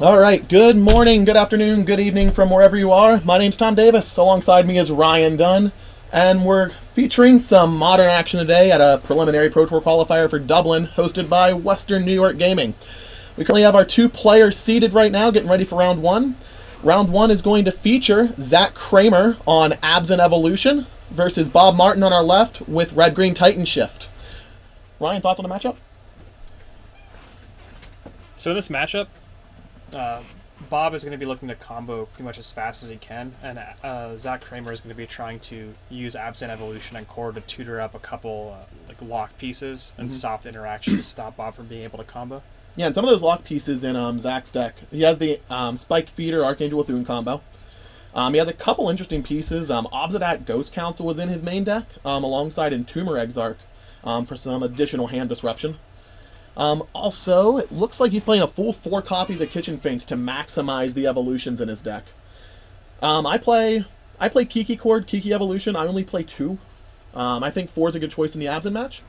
All right, good morning, good afternoon, good evening from wherever you are. My name's Tom Davis. Alongside me is Ryan Dunn, and we're featuring some modern action today at a preliminary Pro Tour qualifier for Dublin, hosted by Western New York Gaming. We currently have our two players seated right now, getting ready for round one. Round one is going to feature Zach Cramer on Abs and Evolution versus Bob Martin on our left with Red Green Titan Shift. Ryan, thoughts on the matchup? So in this matchup, Bob is going to be looking to combo pretty much as fast as he can, and Zach Cramer is going to be trying to use Abs and Evolution and Core to tutor up a couple like lock pieces and stop the interaction to stop Bob from being able to combo. Yeah, and some of those lock pieces in Zach's deck, he has the Spiked Feeder Archangel Thune combo. He has a couple interesting pieces. Obsidat Ghost Council was in his main deck, alongside Entomber Exarch for some additional hand disruption. Also, it looks like he's playing a full 4 copies of Kitchen Finks to maximize the evolutions in his deck. I play Kiki Chord, Kiki Evolution. I only play 2. I think 4 is a good choice in the Absent match.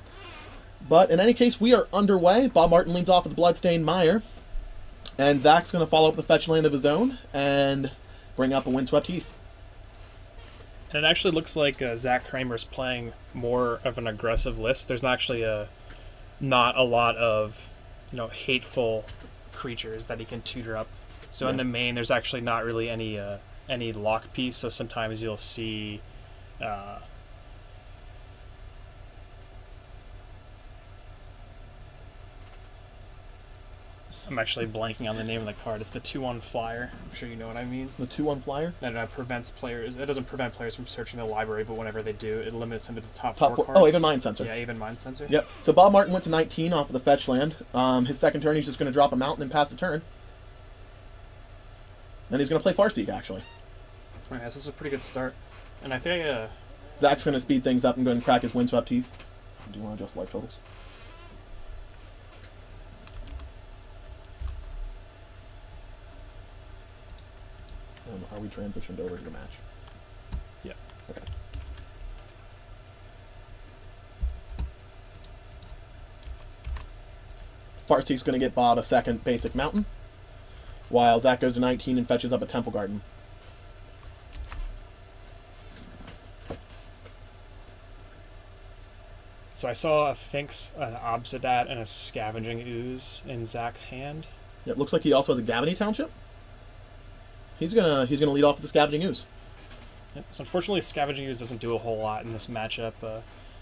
But in any case, we are underway. Bob Martin leads off with Bloodstained Mire. And Zach's going to follow up the fetch land of his own and bring up a Windswept Heath. And it actually looks like Zach Cramer's playing more of an aggressive list. There's actually not a lot of hateful creatures that he can tutor up. So in the main, there's actually not really any lock piece. So sometimes you'll see I'm actually blanking on the name of the card. It's the 2/1 flyer. I'm sure you know what I mean. The 2/1 flyer? That prevents players. It doesn't prevent players from searching the library, but whenever they do, it limits them to the top 4 cards. Oh, even Mind Sensor. Yeah, even Mind Sensor. Yep. So Bob Martin went to 19 off of the fetch land. His second turn, he's just going to drop a mountain and pass the turn. Then he's going to play Farseek, actually. Alright, this is a pretty good start. And I think Zach's going to speed things up and go and crack his Windswept Heath. Do you want to adjust life totals? Are we transitioned over to the match? Yeah. Okay. Farseek's going to get Bob a second basic mountain, while Zach goes to 19 and fetches up a Temple Garden. So I saw a Finks, an Obsidat, and a Scavenging Ooze in Zach's hand. It looks like he also has a Gavany Township. He's gonna lead off with the Scavenging Ooze. Yep. So unfortunately, Scavenging Ooze doesn't do a whole lot in this matchup.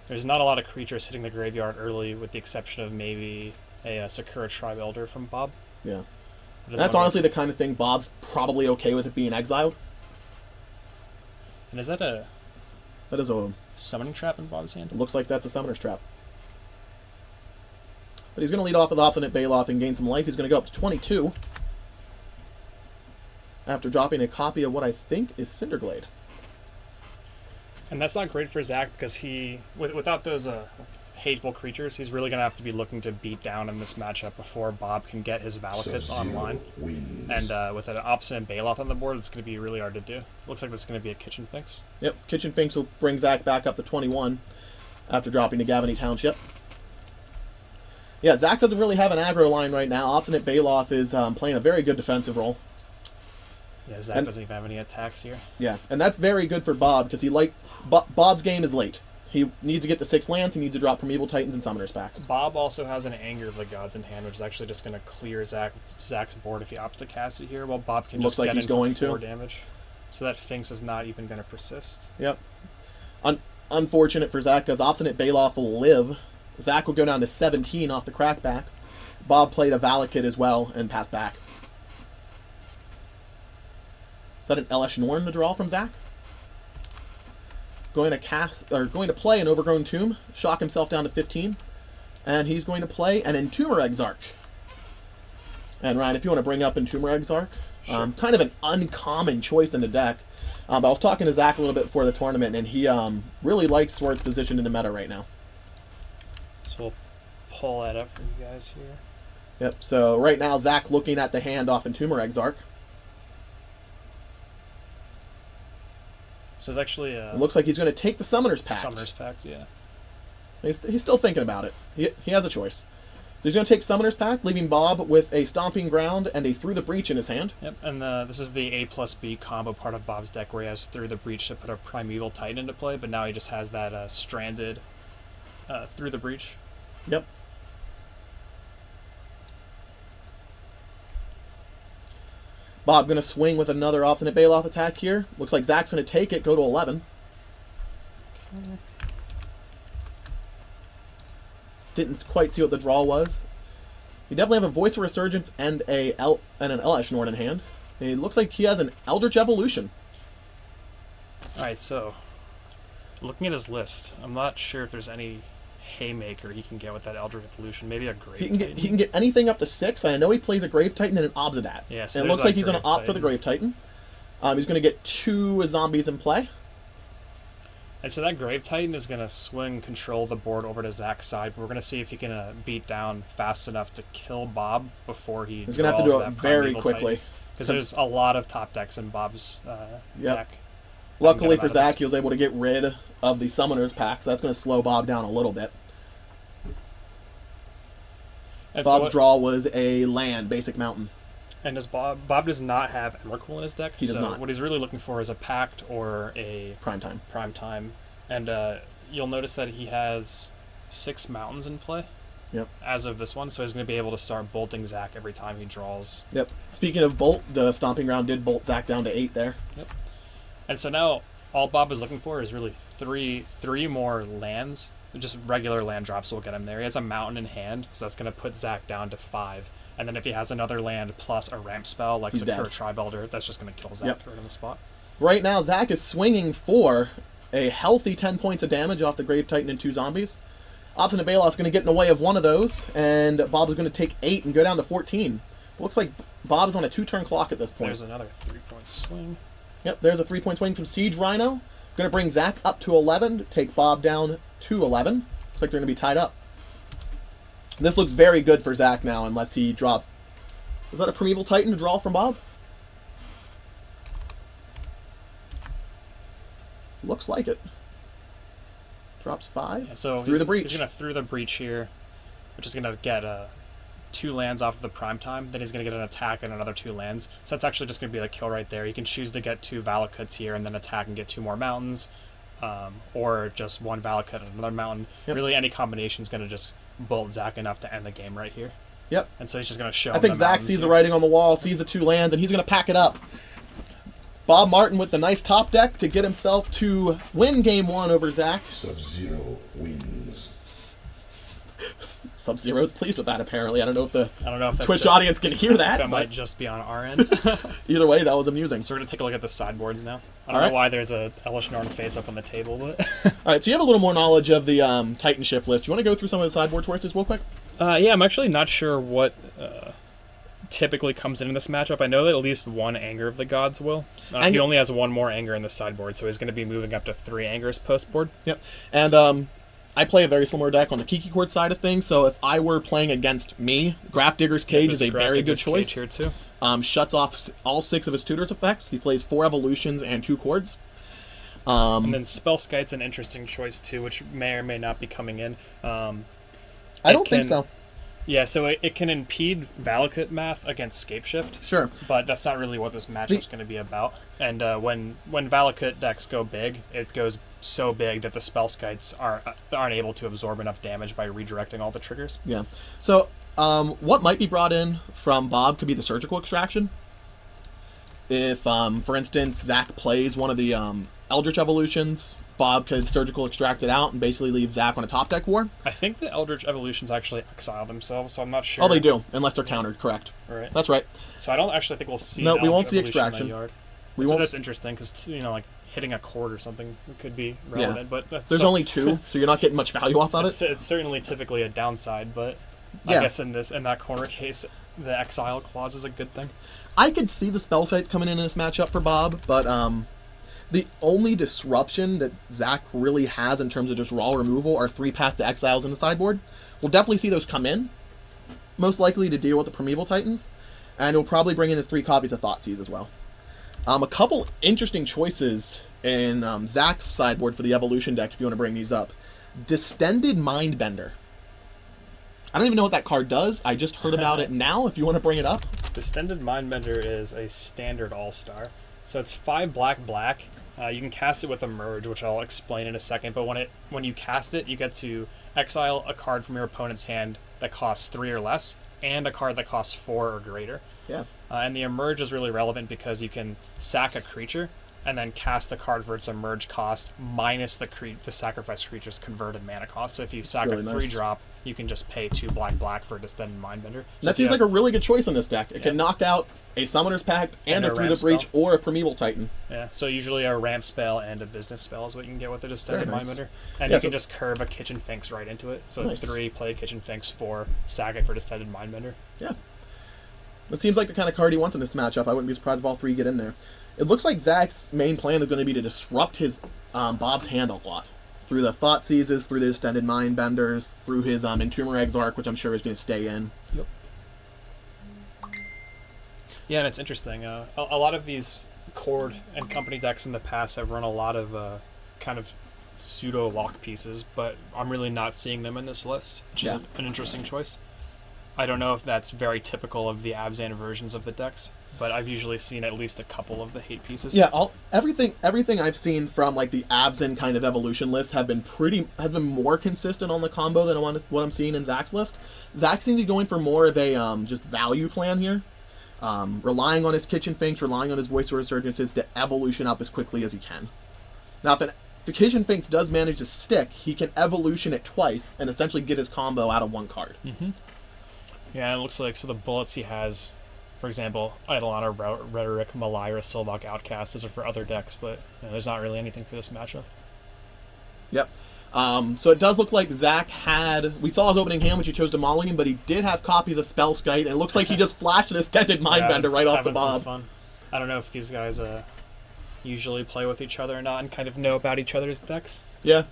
There's not a lot of creatures hitting the graveyard early, with the exception of maybe a Sakura Tribe Elder from Bob. Yeah, that's honestly the kind of thing Bob's probably okay with it being exiled. And is that a... That is a... Summoning Trap in Bob's hand? It looks like that's a Summoner's Trap. But he's going to lead off with Obstinate Baloth and gain some life. He's going to go up to 22. After dropping a copy of what I think is Cinderglade. And that's not great for Zach because he, without those hateful creatures, he's really going to have to be looking to beat down in this matchup before Bob can get his Valakutes online. And with an Obstinate Baloth on the board, it's going to be really hard to do. Looks like this is going to be a Kitchen Finks. Yep, Kitchen Finks will bring Zach back up to 21 after dropping to Gavany Township. Yeah, Zach doesn't really have an aggro line right now. Obstinate Baloth is playing a very good defensive role. Yeah, Zach doesn't even have any attacks here. Yeah, and that's very good for Bob because Bob's game is late. He needs to get to 6 lands. He needs to drop Primeval Titans and Summoners packs. Bob also has an Anger of the Gods in hand, which is actually just going to clear Zach's board if he opts to cast it here, while Bob can just get in for 4 damage. So that Finks is not even going to persist. Yep. Unfortunate for Zach because Obstinate Baloth will live. Zach will go down to 17 off the crackback. Bob played a Valakut as well and passed back. Is that an Elesh Norn to draw from Zach? Going to play an Overgrown Tomb, shock himself down to 15, and he's going to play an Entomber Exarch. And Ryan, if you want to bring up Entomber Exarch, sure. Kind of an uncommon choice in the deck. But I was talking to Zach a little bit before the tournament, and he really likes where it's positioned in the meta right now. So we'll pull that up for you guys here. Yep. So right now, Zach looking at the hand off Entomber Exarch. So it's actually it looks like he's going to take the Summoner's Pact. Summoner's Pact, yeah. He's still thinking about it. He has a choice. he's going to take Summoner's Pact, leaving Bob with a Stomping Ground and a Through the Breach in his hand. Yep, and this is the A+B combo part of Bob's deck where he has Through the Breach to put a Primeval Titan into play, but now he just has that stranded Through the Breach. Yep. Bob going to swing with another Obstinate Baloth attack here. Looks like Zach's going to take it, go to 11. Okay. Didn't quite see what the draw was. You definitely have a Voice of Resurgence and an Elesh Norn in hand. And it looks like he has an Eldritch Evolution. Alright, so looking at his list, I'm not sure if there's any Haymaker he can get with that Eldritch Evolution. Maybe a Grave Titan. He can get anything up to 6. I know he plays a Grave Titan and an Obsidat. Yeah, so and it looks like he's going to opt for the Grave Titan. He's going to get 2 zombies in play. And so that Grave Titan is going to swing control of the board over to Zach's side. We're going to see if he can beat down fast enough to kill Bob before he He's going to have to do it very quickly. Because there's a lot of top decks in Bob's deck. Luckily for Zach, he was able to get rid of the Summoner's Pact, so that's going to slow Bob down a little bit. And Bob's draw was a land, Basic Mountain. And does Bob does not have Emrakul in his deck. He does not. What he's really looking for is a Pact or a Prime Time. And you'll notice that he has 6 mountains in play. Yep. As of this one, so he's going to be able to start bolting Zach every time he draws. Yep. Speaking of bolt, the Stomping Ground did bolt Zach down to 8 there. Yep. And so now all Bob is looking for is really three more lands. Just regular land drops will get him there. He has a mountain in hand, so that's going to put Zach down to 5. And then if he has another land plus a ramp spell like Secure Tribelder, that's just going to kill Zach right on the spot. Right now, Zach is swinging for a healthy 10 points of damage off the Grave Titan and 2 zombies. Obstinate Baloth's going to get in the way of one of those, and Bob is going to take 8 and go down to 14. It looks like Bob's on a 2-turn clock at this point. There's another 3-point swing. Yep, there's a 3-point swing from Siege Rhino. Going to bring Zach up to 11, take Bob down to 11. Looks like they're going to be tied up. This looks very good for Zach now, unless he drops... Was that a Primeval Titan to draw from Bob? Looks like it. Drops 5. Yeah, so through the breach. He's going to Through the Breach here, which is going to get 2 lands off of the Prime Time. Then he's going to get an attack and another 2 lands. So that's actually just going to be the kill right there. You can choose to get 2 Valakuts here and then attack and get 2 more mountains. Or just 1 Valakut and another mountain. Yep. Really, any combination is going to just bolt Zach enough to end the game right here. Yep. And so he's just going to show I think Zach sees the writing on the wall, sees the 2 lands, and he's going to pack it up. Bob Martin with the nice top deck to get himself to win Game 1 over Zach. Sub-Zero wins. Sub-Zero's pleased with that, apparently. I don't know if the if Twitch audience can hear that. That might just be on our end. Either way, that was amusing. So we're going to take a look at the sideboards now. I don't know why there's a Elesh Norn face up on the table, but... Alright, so you have a little more knowledge of the Titan shift list. You want to go through some of the sideboard choices real quick? Yeah, I'm actually not sure what typically comes in this matchup. I know that at least 1 Anger of the Gods will. He only has 1 more Anger in the sideboard, so he's going to be moving up to 3 Angers post-board. Yep. And I play a very similar deck on the Kiki Court side of things, so if I were playing against me, Grafdigger's Cage is a very good choice. Here too. Shuts off all 6 of his tutor's effects. He plays 4 evolutions and 2 chords. And then Spellskite's an interesting choice too, which may or may not be coming in. I don't think so. Yeah, so it can impede Valakut math against Scapeshift. Sure. But that's not really what this matchup's going to be about. And when Valakut decks go big, it goes so big that the Spellskites aren't able to absorb enough damage by redirecting all the triggers. Yeah. So what might be brought in from Bob could be the Surgical Extraction. If, for instance, Zach plays one of the Eldritch Evolutions, Bob could Surgical Extract it out and basically leave Zach on a top deck war. I think the Eldritch Evolutions actually exile themselves, so I'm not sure. Oh, they do, unless they're countered, correct. Right. That's right. So I don't actually think we'll see No, an we won't Eldritch see Evolution Extraction. in my yard. That's interesting, because, like, hitting a chord or something could be relevant, but that's... There's only 2, so you're not getting much value off of it. It's certainly typically a downside, but I guess in that corner case, the exile clause is a good thing. I could see the spell sites coming in this matchup for Bob, but the only disruption that Zach really has in terms of just raw removal are 3 Path to Exiles in the sideboard. We'll definitely see those come in, most likely to deal with the Primeval Titans, and he'll probably bring in his 3 copies of Thoughtseize as well. A couple interesting choices in Zach's sideboard for the Evolution deck, if you want to bring these up. Distended Mindbender. I don't even know what that card does. I just heard about it now, if you want to bring it up. Distended Mindbender is a standard all-star. So it's 5 black, black. You can cast it with a merge, which I'll explain in a second, but when you cast it, you get to exile a card from your opponent's hand that costs 3 or less, and a card that costs 4 or greater. Yeah. And the emerge is really relevant because you can sack a creature and then cast the card for its emerge cost minus the sacrificed creature's converted mana cost. So if you sack Really a nice. 3-drop, you can just pay 2 black, black for a Distended Mindbender. So That seems like a really good choice on this deck. It Yeah. can knock out a Summoner's Pact and a a Through the ramp Breach spell. or a Primeval Titan. Yeah, so usually a ramp spell and a business spell is what you can get with a Distended Very nice. Mindbender. And Yeah, you can so- just curve a Kitchen Finks right into it. So Nice. 3, play Kitchen Finks, 4, sack it for Distended Mindbender. Yeah. It seems like the kind of card he wants in this matchup. I wouldn't be surprised if all 3 get in there. It looks like Zach's main plan is going to be to disrupt his Bob's hand a lot. Through the Thought Seizes, through the Distended Mindbenders, through his Entomber Exarch, which I'm sure is going to stay in. Yep. Yeah, and it's interesting. A lot of these Cord and company decks in the past have run a lot of kind of pseudo lock pieces, but I'm really not seeing them in this list, which is Yeah. an interesting choice. I don't know if that's very typical of the Abzan versions of the decks, but I've usually seen at least a couple of the hate pieces. Yeah, everything I've seen from like the Abzan kind of evolution list have been more consistent on the combo than what I'm seeing in Zach's list. Zach seems to be going for more of a just value plan here, relying on his Kitchen Finks, relying on his Voice of Resurgences to evolution up as quickly as he can. Now, if the Kitchen Finks does manage to stick, he can evolution it twice and essentially get his combo out of one card. Mm-hmm. Yeah, and it looks like so the bullets he has, for example, Eidolon, Rhetoric, Malira, Silvok, Outcast, those are for other decks, but there's not really anything for this matchup. Yep. So it does look like Zach we saw his opening hand, which he chose to Mauling, but he did have copies of Spellskite, and it looks like he just flashed an Extended Mindbender right off the Having some bob. fun. I don't know if these guys usually play with each other or not and kind of know about each other's decks. Yeah.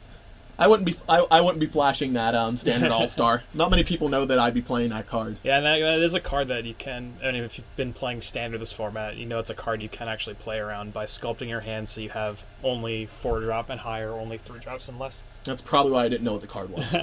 I wouldn't be flashing that standard All-Star. Not many people know that I'd be playing that card. Yeah, and that is a card that you can, I mean, if you've been playing standard this format, you know it's a card you can actually play around by sculpting your hand so you have only 4-drop and higher, only 3-drops and less. That's probably why I didn't know what the card was.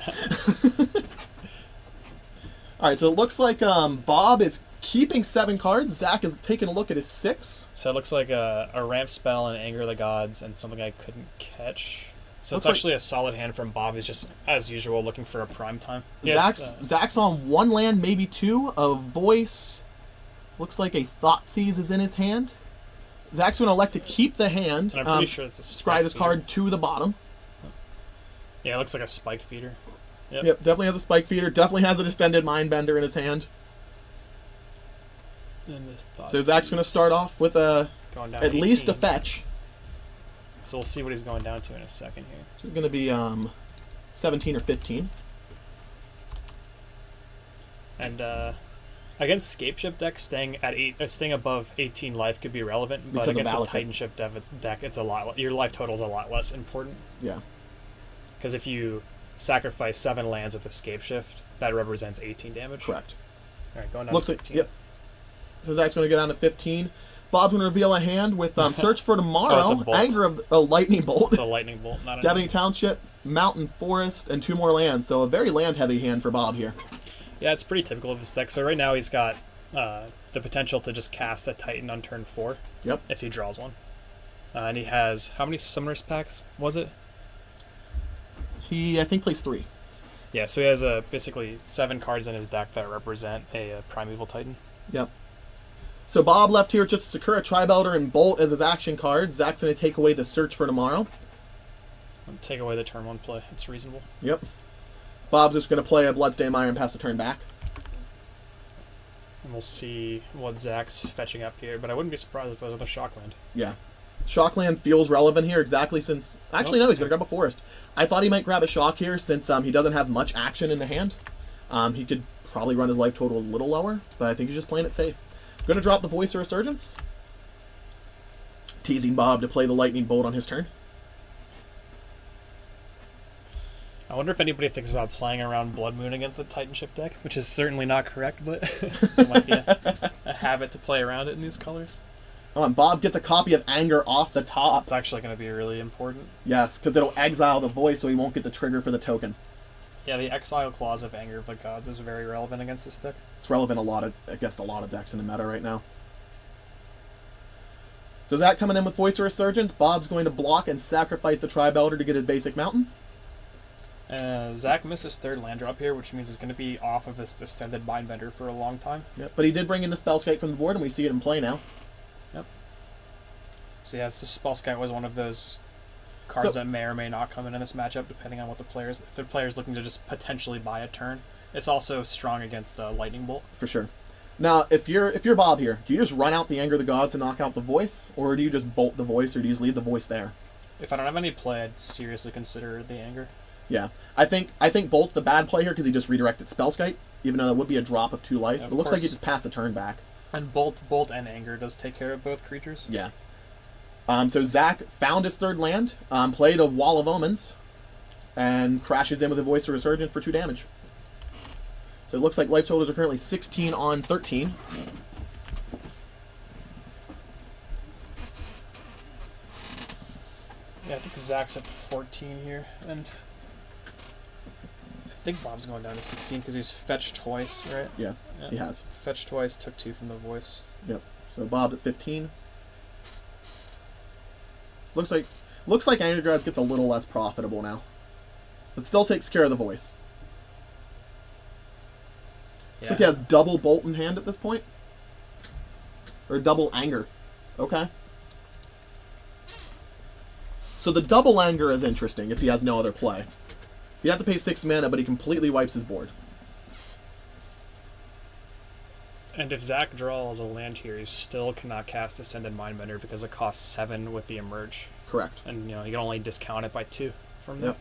Alright, so it looks like Bob is keeping 7 cards. Zach is taking a look at his 6. So it looks like a ramp spell and Anger of the Gods and something I couldn't catch. So Looks it's actually a solid hand from Bob. He's just, as usual, looking for a prime time. Zach's on 1 land, maybe 2. A Voice. Looks like a Thought Seize is in his hand. Zach's going to elect to keep the hand. And I'm pretty sure it's a Scry his Spike card to the bottom. Yeah, it looks like a Spike Feeder. Yep, definitely has a Spike Feeder. Definitely has an Extended Mindbender in his hand. So Zach's going to start off with at 18. least a fetch. So we'll see what he's going down to in a second here. So it's going to be 17 or 15. And against Scapeshift decks, staying above 18 life could be relevant, but Because of against the Valakut. Titan Shift deck, it's a lot. Your life total is a lot less important. Yeah. Because if you sacrifice 7 lands with Escape Shift, that represents 18 damage. Correct. All right, going down Looks to like 15. yep. So Zach's going to go down to 15. Bob's going to reveal a hand with Search for Tomorrow, Oh, it's a bolt. Anger of a Lightning Bolt, It's a Lightning Bolt, not a... Devastating Township, Mountain Forest, and 2 more lands. So a very land-heavy hand for Bob here. Yeah, it's pretty typical of this deck. So right now he's got the potential to just cast a Titan on turn 4. Yep. If he draws one. And he has, how many Summoners packs was it? He, I think, plays 3. Yeah, so he has basically 7 cards in his deck that represent a Primeval Titan. Yep. So Bob left here just Sakura, Tribelder, and Bolt as his action cards. Zach's going to take away the Search for Tomorrow. Take away the turn 1 play. It's reasonable. Yep. Bob's just going to play a Bloodstained Mire and pass the turn back. And we'll see what Zach's fetching up here, but I wouldn't be surprised if it was with a Shockland. Yeah. Shockland feels relevant here exactly since... Actually, no, he's going to grab a Forest. I thought he might grab a Shock here since he doesn't have much action in the hand. He could probably run his life total a little lower, but I think he's just playing it safe. Going to drop the Voice of Resurgence. Teasing Bob to play the Lightning Bolt on his turn. I wonder if anybody thinks about playing around Blood Moon against the Titan Shift deck, which is certainly not correct, but it might be a habit to play around it in these colors. Oh, and Bob gets a copy of Anger off the top. It's actually going to be really important. Yes, because it'll exile the Voice so he won't get the trigger for the token. Yeah, the Exile clause of Anger of the Gods is very relevant against this deck. It's relevant against a lot of decks in the meta right now. So Zach coming in with Voice of Resurgence. Bob's going to block and sacrifice the Tribe Elder to get his basic mountain. Zach missed his third land drop here, which means he's going to be off of his Distended Mindbender for a long time. Yep, but he did bring in the Spellskite from the board, and we see it in play now. Yep. So yeah, the Spellskite was one of those cards that may or may not come in this matchup, depending on what the players. If the player's looking to just potentially buy a turn, it's also strong against Lightning Bolt. For sure. Now, if you're Bob here, do you just run out the Anger of the Gods to knock out the Voice, or do you just bolt the Voice, or do you just leave the Voice there? If I don't have any play, I'd seriously consider the Anger. Yeah, I think Bolt's the bad play here because he just redirected Spellskite, even though that would be a drop of 2 life. Yeah, it looks like he just passed the turn back. And Bolt and Anger does take care of both creatures. Yeah. So Zach found his third land, played a Wall of Omens, and crashes in with a Voice of Resurgence for 2 damage. So it looks like life totals are currently 16 on 13. Yeah, I think Zach's at 14 here, and I think Bob's going down to 16 because he's fetched twice, right? Yeah, he has. Fetched twice, took 2 from the Voice. Yep. So Bob's at 15. Looks like Anger Gods gets a little less profitable now, but still takes care of the Voice. Yeah. Looks like he has double Bolt in hand at this point, or double Anger. Okay. So the double Anger is interesting if he has no other play. You have to pay 6 mana, but he completely wipes his board. And if Zach draws a land here, he still cannot cast Ascended Mindbender because it costs 7 with the Emerge. Correct. And you can only discount it by 2 from there. Yep.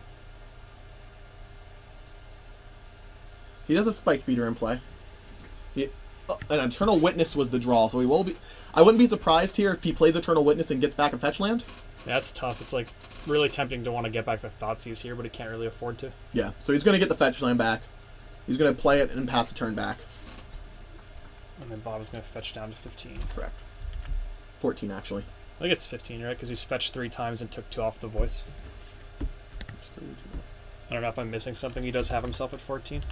He does a Spike Feeder in play. An Eternal Witness was the draw, so he will be. I wouldn't be surprised here if he plays Eternal Witness and gets back a fetch land. Yeah, that's tough. It's like really tempting to want to get back the Thoughtseize here, but he can't really afford to. Yeah, so he's going to get the fetch land back. He's going to play it and pass the turn back. And then Bob is going to fetch down to 15. Correct. 14, actually. I think it's 15, right? Because he's fetched 3 times and took 2 off the Voice. I don't know if I'm missing something. He does have himself at 14.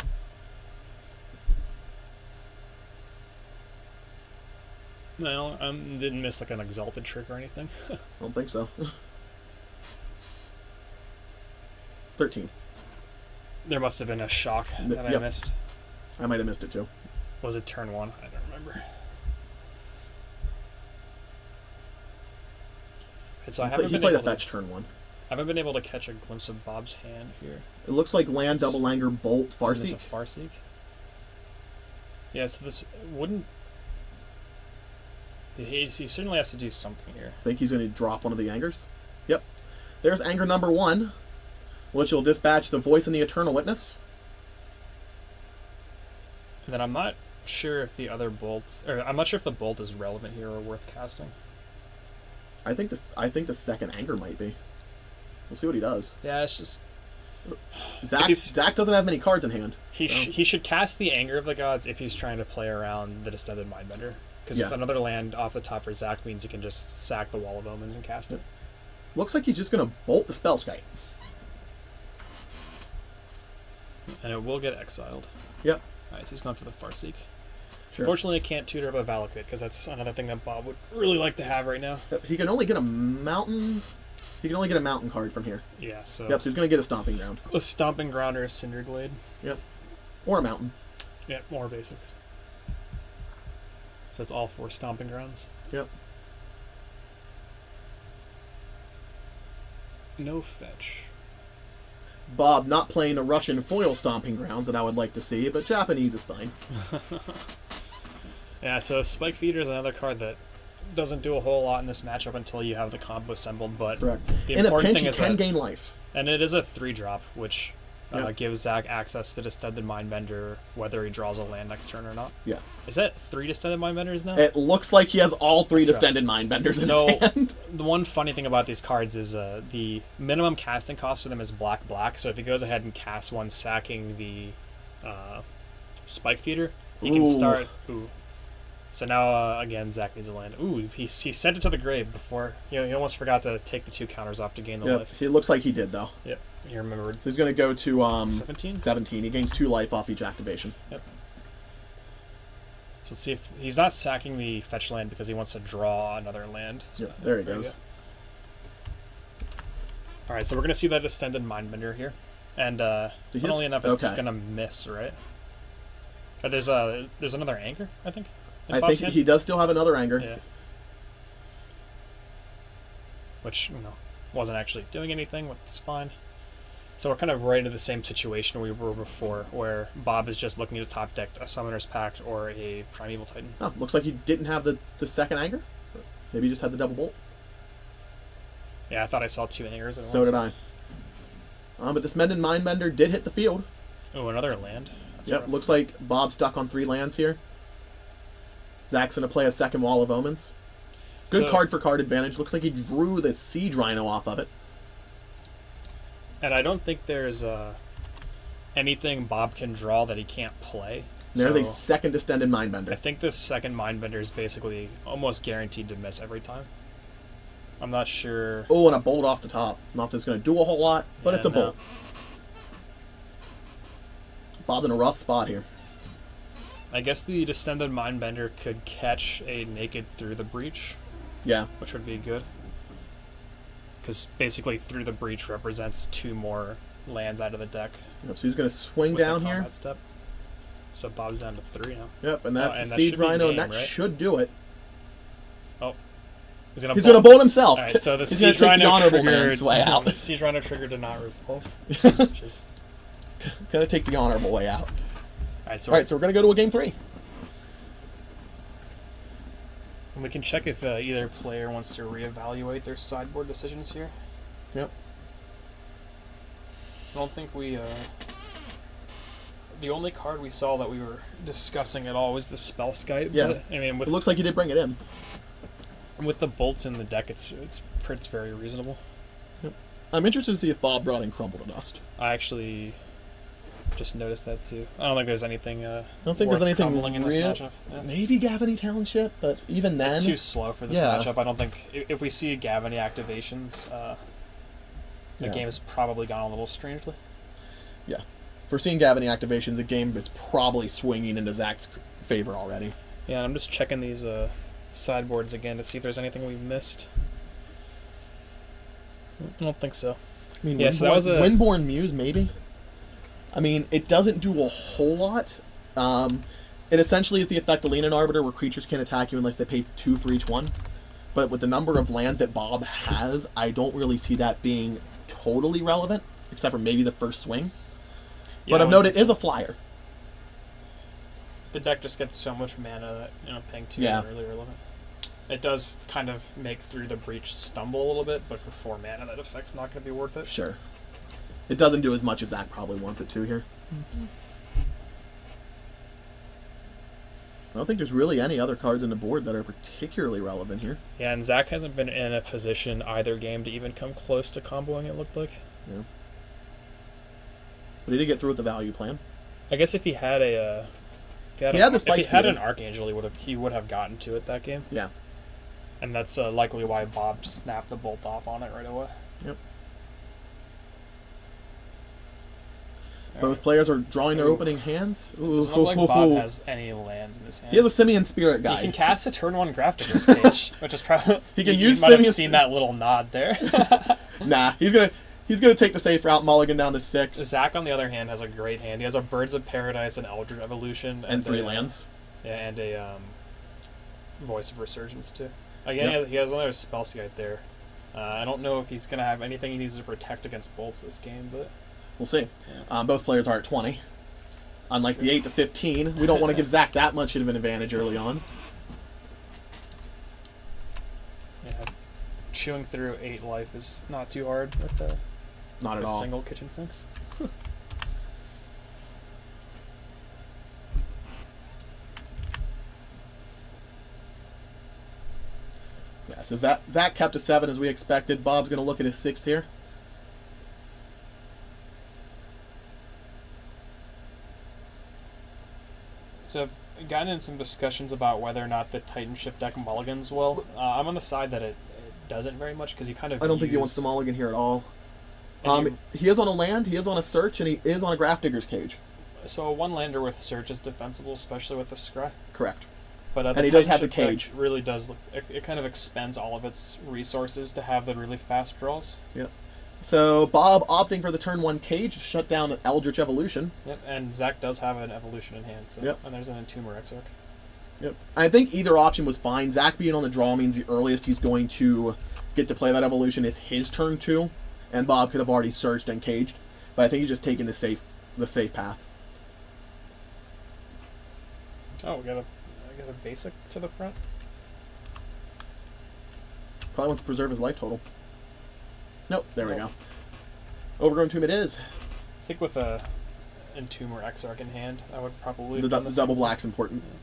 No, I didn't miss like an Exalted trick or anything. I don't think so. 13. There must have been a shock that I missed. I might have missed it too. Was it turn 1? I don't remember. So He played a fetch turn 1. I haven't been able to catch a glimpse of Bob's hand here. It looks like land, double Anger, Bolt, Is this Farseek. a Farseek? Yeah, so this wouldn't... He certainly has to do something here. Think he's going to drop one of the Angers? Yep. There's Anger number 1, which will dispatch the Voice and the Eternal Witness. And then I'm not sure if the other bolts... Or I'm not sure if the bolt is relevant here or worth casting. I think the second Anger might be. We'll see what he does. Yeah, it's just... Zach doesn't have many cards in hand. He should cast the Anger of the Gods if he's trying to play around the Distended Mindbender. Because if another land off the top for Zach means he can just sack the Wall of Omens and cast it. Looks like he's just going to bolt the Spellskite. And it will get exiled. Yep. Alright, so he's gone for the Farseek. Sure. Fortunately, I can't tutor up a Valakut, because that's another thing that Bob would really like to have right now. Yep. He can only get a mountain... He can only get a mountain card from here. Yeah, so... Yep, so he's going to get a Stomping Ground. A Stomping Ground or a Cinderglade. Yep. Or a mountain. Yeah, more basic. So that's all 4 Stomping Grounds. Yep. No fetch. Bob not playing a Russian foil Stomping Grounds that I would like to see, but Japanese is fine. Yeah, so Spike Feeder is another card that doesn't do a whole lot in this matchup until you have the combo assembled, but Correct. the In a important pinch, thing he is can that, gain life. and it is a 3-drop, which Yep. gives Zach access to Distended Mindbender whether he draws a land next turn or not. Yeah. Is that 3 Distended Mindbenders now? It looks like he has all 3 That's Distended Mindbenders in So, his hand. the one funny thing about these cards is the minimum casting cost for them is black, so if he goes ahead and casts one sacking the Spike Feeder, he can start... Ooh. So now, again, Zach needs a land. Ooh, he sent it to the grave before... he almost forgot to take the 2 counters off to gain the life. It looks like he did, though. Yep. You remember So he's going to go to 17? 17. He gains 2 life off each activation. Yep. So let's see if he's not sacking the fetch land because he wants to draw another land. So Yep, there he goes. All right, so we're going to see that extended Mindbender here. And funnily enough, it's going to miss, right? There's another Anger, I think. I think he does still have another Anger. Yeah. Which, wasn't actually doing anything, which is fine. So we're kind of right into the same situation we were before, where Bob is just looking to top deck a Summoner's Pact or a Primeval Titan. Oh, looks like he didn't have the second Anger. Maybe he just had the double bolt. Yeah, I thought I saw 2 Angers at once. So did I. But this Mended Mindbender did hit the field. Oh, another land. That's Yep, rough. looks like Bob's stuck on 3 lands here. Zach's going to play a second Wall of Omens. Good card for card advantage. Looks like he drew the Siege Rhino off of it. And I don't think there's anything Bob can draw that he can't play. There's So a second Distended Mindbender. I think this second Mindbender is basically almost guaranteed to miss every time. I'm not sure. Oh, and a bolt off the top. Not that it's going to do a whole lot, but it's a bolt. Bob's in a rough spot here. I guess the Distended Mindbender could catch a Naked Through the Breach. Yeah. Which would be good. Because basically Through the Breach represents 2 more lands out of the deck. Yep, so he's going to swing down here. Step. So Bob's down to 3 now. Yep, and that's and the that Siege should be Rhino, game, and that right? should do it. Oh. He's going to bolt himself. All right, so the he's going to Siege take the Rhino honorable trigger, man's way out. The Siege Rhino trigger did not resolve. Which is... Going to take the honorable way out. All right, so we're going to go to a game 3. And we can check if either player wants to reevaluate their sideboard decisions here. Yep. I don't think we... The only card we saw that we were discussing at all was the Spell Skype. Yeah. But, I mean, It looks like he did bring it in. with the bolts in the deck, it's very reasonable. Yep. I'm interested to see if Bob brought in Crumble to Dust. I actually just noticed that too. I don't think there's anything. I don't think there's anything crumbling in this real. matchup. Yeah. Maybe Gavany Township, but even then, It's too slow for this Yeah. matchup. I don't think if we see Gavany activations, the game has probably gone a little strangely. Yeah. If we're seeing Gavany activations, the game is probably swinging into Zach's favor already. Yeah, and I'm just checking these sideboards again to see if there's anything we've missed. I don't think so. I mean, Yeah, so that was a- Windborn Muse, maybe. I mean, it doesn't do a whole lot. It essentially is the effect of Leaning Arbiter, where creatures can't attack you unless they pay 2 for each one. But with the number of lands that Bob has, I don't really see that being totally relevant, except for maybe the first swing. Yeah, But I of note, wouldn't it think is so. a flyer. The deck just gets so much mana that paying 2 Yeah. is really relevant. It does kind of make Through the Breach stumble a little bit, but for 4 mana, that effect's not going to be worth it. Sure. It doesn't do as much as Zach probably wants it to here. I don't think there's really any other cards on the board that are particularly relevant here. Yeah, and Zach hasn't been in a position either game to even come close to comboing, it looked like. Yeah. But he did get through with the value plan. I guess if he had a... He had the if spike he had feeder. an Archangel, he would have gotten to it that game. Yeah. And that's likely why Bob snapped the bolt off on it right away. Yep. Both players are drawing their opening hands. Ooh. Doesn't look like Bob has any lands in his hand. He has a Simian Spirit Guide. He can cast a turn 1 Grafting Cage, which is probably... He can you use might have Simian- seen that little nod there. Nah, he's gonna take the safe route, mulligan down to 6. Zach, on the other hand, has a great hand. He has a Birds of Paradise, an Eldritch Evolution, And 3 lands. Yeah, and a Voice of Resurgence too. Again, Yep. he has another Spellskite there. I don't know if he's gonna have anything he needs to protect against bolts this game, but We'll see. Yeah. Both players are at 20. Unlike true. the 8 to 15, we don't want to give Zach that much of an advantage early on. yeah, chewing through 8 life is not too hard with Not at a all. single kitchen fence. Yeah, so Zach kept a 7 as we expected. Bob's going to look at his 6 here. So I've gotten in some discussions about whether or not the Titan Shift deck mulligans well. I'm on the side that it doesn't very much because you kind of I don't think he use- wants the mulligan here at all. He is on a land, he is on a search, and he is on a Grafdigger's Cage. So a one-lander with search is defensible, especially with the scry. Correct. But and he does have the cage. Really does. It kind of expends all of its resources to have the really fast draws. Yep. So Bob opting for the turn 1 cage to shut down an Eldritch Evolution. Yep. And Zach does have an evolution in hand. So, yep. And there's an Entomber Exarch. Yep. I think either option was fine. Zach being on the draw means the earliest he's going to get to play that evolution is his turn 2, and Bob could have already searched and caged. But I think he's just taking the safe path. Oh, we got a basic to the front. Probably wants to preserve his life total. Nope, there we go. Overgrown Tomb it is. I think with a Entomber Exarch in hand, I would probably... The double black's important. Yeah.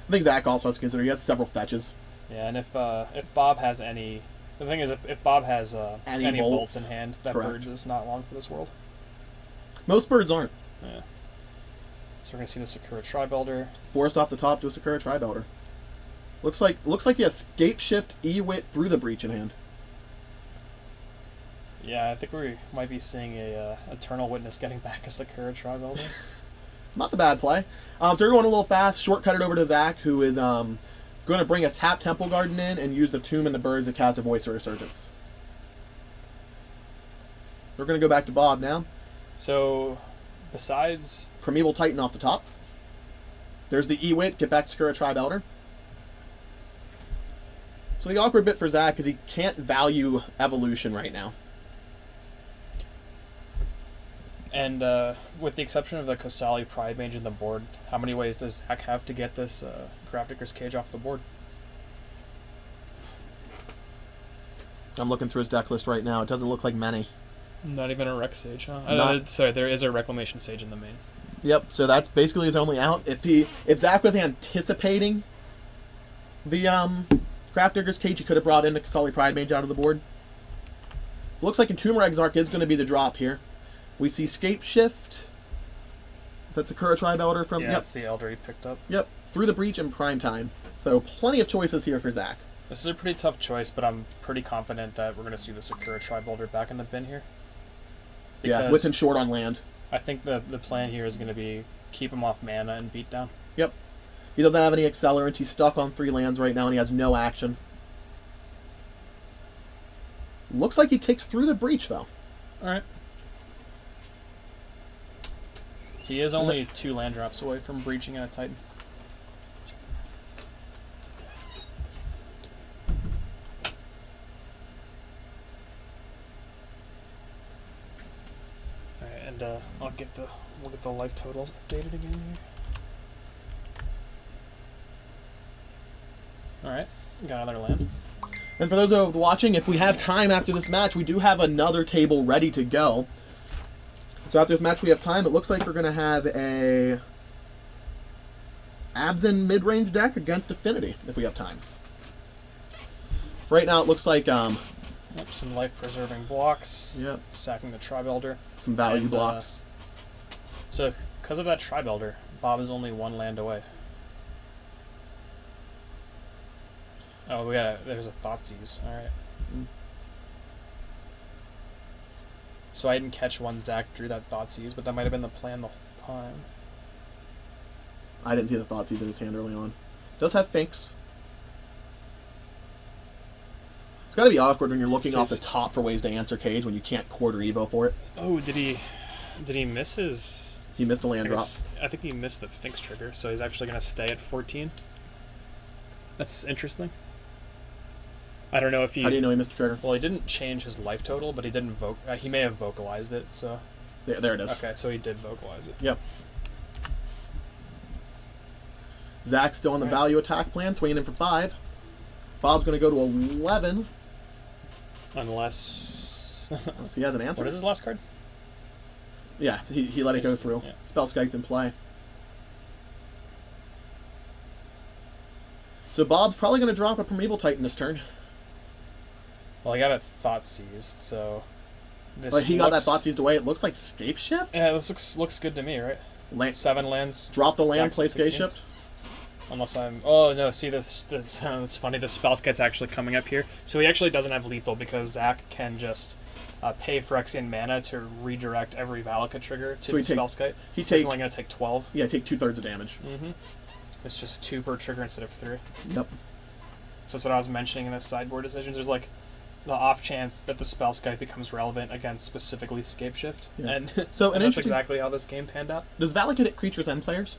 I think Zach also has to consider he has several fetches. Yeah, and if Bob has any... The thing is, if Bob has any bolts in hand, that correct. Birds is not long for this world. Most birds aren't. Yeah. So we're going to see the Sakura Tri-Belter. Forced off the top to a Sakura Tri-Belter. Looks like he has Scape Shift E-Wit through the Breach in hand. Yeah, I think we might be seeing a Eternal Witness getting back a Sakura Tri-Belter. Not the bad play. So we're going a little fast. Shortcut it over to Zach, who is going to bring a tap Temple Garden in and use the Tomb and the Birds to cast a Voice of Resurgence. We're going to go back to Bob now. So, besides... Primeval Titan off the top. There's the E-Wit, get back to Sakura Tri-Belter. So the awkward bit for Zach is he can't value Evolution right now. And with the exception of the Kasali Pride Mage in the board, how many ways does Zach have to get this Grafdigger's Cage off the board? I'm looking through his deck list right now. It doesn't look like many. Not even a Rec Sage, huh? Sorry, there is a Reclamation Sage in the main. Yep, so that's basically his only out. If Zach was anticipating the Grafdigger's Cage, he could have brought in the Kasali Pride Mage out of the board. Looks like Entomber Exarch is going to be the drop here. We see Scape Shift. Is that Sakura Tri-Belter from... Yeah, yep. That's the Elder he picked up. Yep, through the Breach and Prime Time. So plenty of choices here for Zach. This is a pretty tough choice, but I'm pretty confident that we're going to see the Sakura Tri-Belter back in the bin here. Yeah, with him short on land. I think the plan here is going to be keep him off mana and beat down. Yep. He doesn't have any accelerants. He's stuck on 3 lands right now, and he has no action. Looks like he takes through the Breach, though. Alright. He is only 2 land drops away from breaching in a Titan. Alright, and we'll get the life totals updated again here. Alright, got another land. And for those of you watching, if we have time after this match, we do have another table ready to go. So after this match, we have time. It looks like we're going to have a Abzan mid-range deck against Affinity, if we have time. For right now, it looks like... Yep, some life-preserving blocks. Yep. Sacking the Tri-Belter. Some value blocks. So, because of that Tri-Belter, Bob is only 1 land away. Oh, there's a Thoughtseize. Alright. So I didn't catch one Zach drew that Thoughtseize, but that might have been the plan the whole time. I didn't see the Thoughtseize in his hand early on. Does have Finks. It's got to be awkward when you're looking off the top for ways to answer Cage when you can't quarter Evo for it. Oh, did he miss his... He missed a land drop. I think he missed the Finks trigger, so he's actually going to stay at 14. That's interesting. I don't know if he... How do you know he missed a trigger? Well, he didn't change his life total, but he didn't he may have vocalized it, so... There it is. Okay, so he did vocalize it. Yep. Zach's still on the value attack plan, swinging in for 5. Bob's going to go to 11. Unless... he has an answer. What is his last card? Yeah, he let it go through. Yeah. Spellskite's in play. So Bob's probably going to drop a Primeval Titan this turn. Well, I got a Thoughtseized, so... But he got that Thoughtseized away. It looks like Scape Shift? Yeah, this looks good to me, right? 7 lands. Drop the land, play Scape Shift. Unless I'm... Oh, no, see, it's funny. The Spellskite's actually coming up here. So he actually doesn't have lethal because Zach can just pay Phyrexian mana to redirect every Valakut trigger to the Spellskite. He's only going to take 12. Yeah, take 2/3 of damage. Mm-hmm. It's just 2 per trigger instead of 3. Yep. So that's what I was mentioning in the sideboard decisions. There's like the off chance that the Spellskite becomes relevant against specifically Scapeshift. Yeah. And so and that's exactly how this game panned out. Does Valakut hit creatures and players?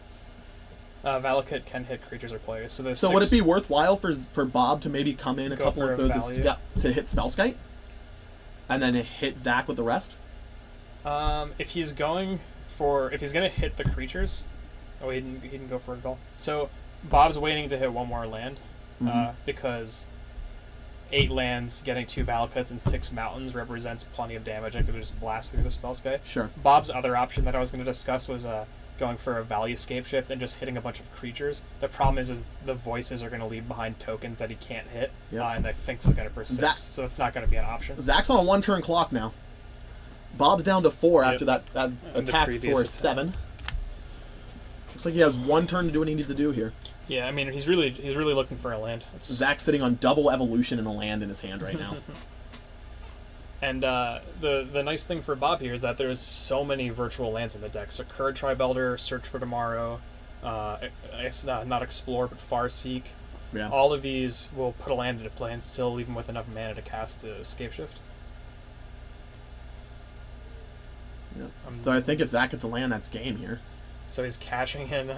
Valakut can hit creatures or players. So would it be worthwhile for Bob to maybe come in a couple of those to hit Spellskite? And then hit Zach with the rest? If he's going to hit the creatures... Oh, he didn't go for a goal. So Bob's waiting to hit one more land. Because 8 lands getting 2 Valakuts and 6 mountains represents plenty of damage. I could just blast through the Spellskite. Sure. Bob's other option that I was going to discuss was going for a value Scapeshift and just hitting a bunch of creatures. The problem is the voices are going to leave behind tokens that he can't hit, and the Finks is going to persist, so it's not going to be an option. Zach's on a 1-turn clock now. Bob's down to 4 after that attack for 7. Looks like he has 1 turn to do what he needs to do here. Yeah, I mean, he's really looking for a land. Zach's sitting on double evolution and a land in his hand right now. And the nice thing for Bob here is that there's so many virtual lands in the deck. So Kurd Tribelder, Search for Tomorrow, I guess not Explore, but Farseek. Yeah. All of these will put a land into play and still leave him with enough mana to cast the Scapeshift. Yeah. So I think if Zach gets a land, that's game here. So he's cashing in...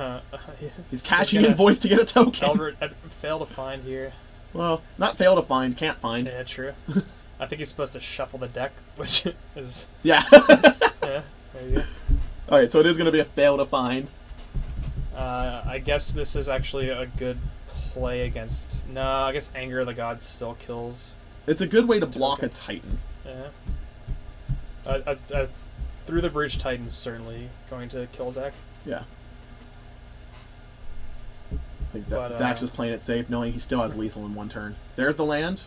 he's cashing in voice to get a token. Albert, fail to find here. Well, not fail to find, can't find. Yeah, true. I think he's supposed to shuffle the deck, which is... Yeah. Yeah, there you go. Alright, so it is going to be a fail to find. I guess this is actually a good play against... No, I guess Anger of the Gods still kills. It's a good way to block a Titan. Yeah. Through the Bridge Titan's certainly going to kill Zach. Yeah. I think that Zach's just playing it safe, knowing he still has lethal in 1 turn. There's the land.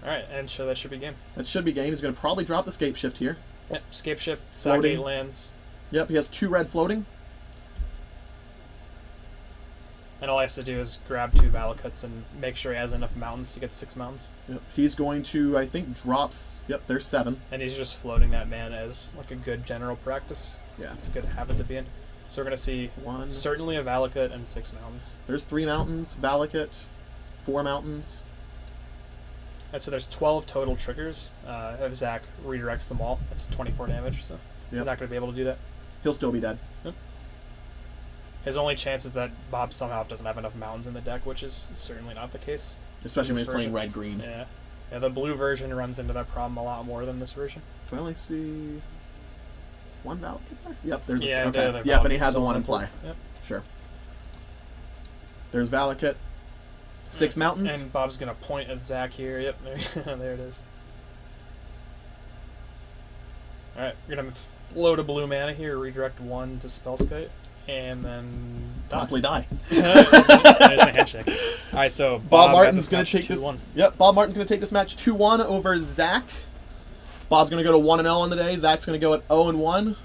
Alright, and so that should be game. That should be game. He's going to probably drop the Scapeshift here. Yep, Scapeshift, Zach 8 lands. Yep, he has 2 red floating. And all he has to do is grab 2 Valakuts and make sure he has enough mountains to get 6 mountains. Yep. He's going to, I think, drops... Yep, there's 7. And he's just floating that mana as like a good general practice. It's a good habit to be in. So we're going to see certainly a Valakut and 6 mountains. There's 3 mountains, Valakut, 4 mountains. And so there's 12 total triggers. If Zach redirects them all, that's 24 damage. So he's not going to be able to do that. He'll still be dead. Yep. His only chance is that Bob somehow doesn't have enough mountains in the deck, which is certainly not the case. Especially when he's playing red-green. Yeah. Yeah, the blue version runs into that problem a lot more than this version. Do I only see 1 Valakut there? Yep, there's a... Okay. Yeah, but he has the 1 in play. Yep. Sure. There's Valakut. 6 mountains. And Bob's going to point at Zach here. Yep, there it is. Alright, we're going to float a blue mana here, redirect 1 to Spellskite. And then promptly die. There's the handshake. All right, so Bob Martin's going to take this. 2-1. Yep, Bob Martin's going to take this match 2-1 over Zach. Bob's going to go to 1-0 on the day. Zach's going to go at 0-1.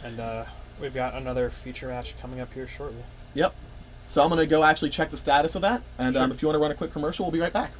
And we've got another feature match coming up here shortly. Yep. So I'm going to go actually check the status of that. And if you want to run a quick commercial, we'll be right back.